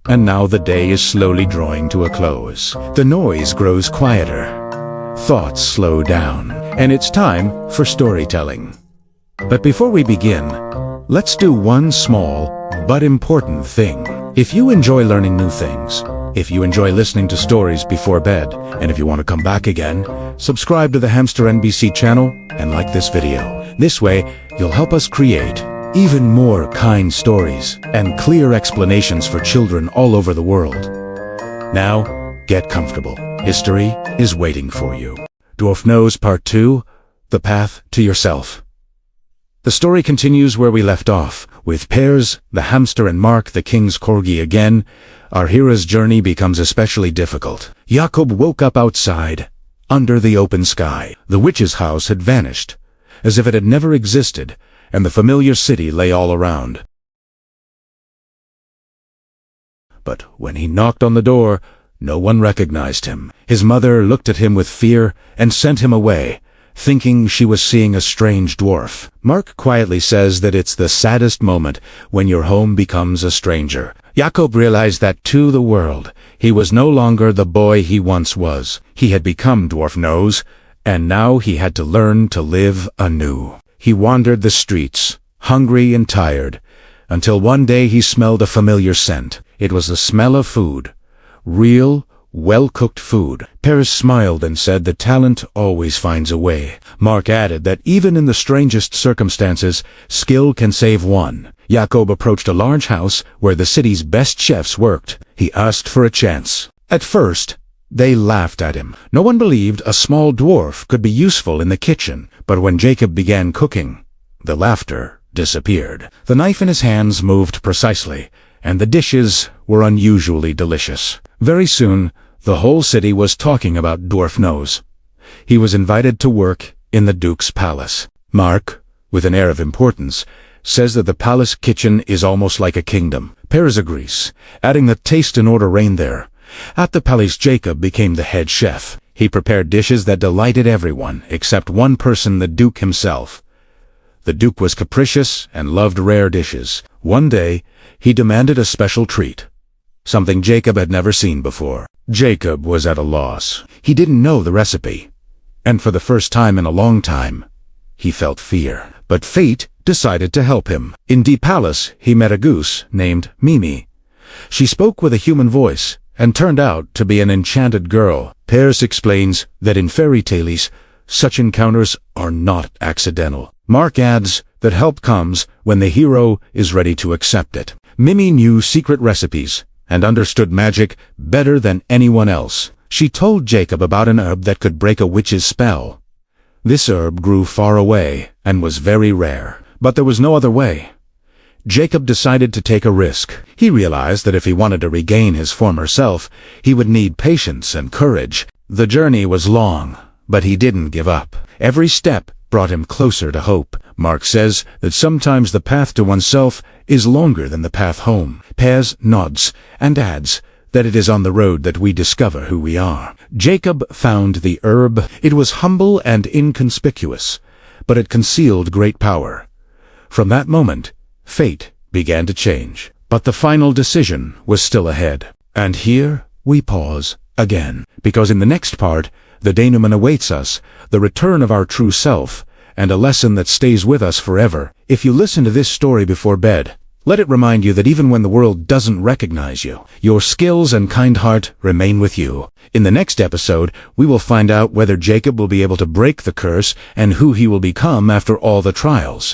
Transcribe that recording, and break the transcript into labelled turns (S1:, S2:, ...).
S1: And now the day is slowly drawing to a close. The noise grows quieter. Thoughts slow down. And it's time for storytelling. But before we begin, let's do one small but important thing. If you enjoy learning new things, if you enjoy listening to stories before bed, and if you want to come back again, subscribe to the Hamster NBC channel and like this video. This way, you'll help us create even more kind stories and clear explanations for children all over the world. Now, get comfortable. History is waiting for you. Dwarf Nose Part 2, The Path to Yourself. The story continues where we left off, with Pears, the hamster, and Mark, the king's corgi again. Our hero's journey becomes especially difficult. Jakob woke up outside, under the open sky. The witch's house had vanished, as if it had never existed, and the familiar city lay all around. But when he knocked on the door, no one recognized him. His mother looked at him with fear and sent him away, thinking she was seeing a strange dwarf. Mark quietly says that it's the saddest moment when your home becomes a stranger. Jakob realized that to the world, he was no longer the boy he once was. He had become Dwarf Nose, and now he had to learn to live anew. He wandered the streets, hungry and tired, until one day he smelled a familiar scent. It was the smell of food. Real, well-cooked food. Pears smiled and said that talent always finds a way. Mark added that even in the strangest circumstances, skill can save one. Jakob approached a large house where the city's best chefs worked. He asked for a chance. At first, they laughed at him. No one believed a small dwarf could be useful in the kitchen. But when Jakob began cooking, the laughter disappeared. The knife in his hands moved precisely, and the dishes were unusually delicious. Very soon, the whole city was talking about Dwarf Nose. He was invited to work in the Duke's palace. Mark, with an air of importance, says that the palace kitchen is almost like a kingdom. Pears agrees, adding that taste and order reigned there. At the palace, Jakob became the head chef. He prepared dishes that delighted everyone, except one person, the Duke himself. The Duke was capricious and loved rare dishes. One day, he demanded a special treat, something Jakob had never seen before. Jakob was at a loss. He didn't know the recipe, and for the first time in a long time, he felt fear. But fate decided to help him. In the palace, he met a goose named Mimi. She spoke with a human voice, and turned out to be an enchanted girl. Pears explains that in fairy tales, such encounters are not accidental. Mark adds that help comes when the hero is ready to accept it. Mimi knew secret recipes and understood magic better than anyone else. She told Jakob about an herb that could break a witch's spell. This herb grew far away and was very rare, but there was no other way. Jakob decided to take a risk. He realized that if he wanted to regain his former self, he would need patience and courage. The journey was long, but he didn't give up. Every step brought him closer to hope. Mark says that sometimes the path to oneself is longer than the path home. Pears nods and adds that it is on the road that we discover who we are. Jakob found the herb. It was humble and inconspicuous, but it concealed great power. From that moment, fate began to change. But the final decision was still ahead. And here we pause again, because in the next part, the denouement awaits us, the return of our true self, and a lesson that stays with us forever. If you listen to this story before bed, let it remind you that even when the world doesn't recognize you, your skills and kind heart remain with you. In the next episode, we will find out whether Jakob will be able to break the curse and who he will become after all the trials.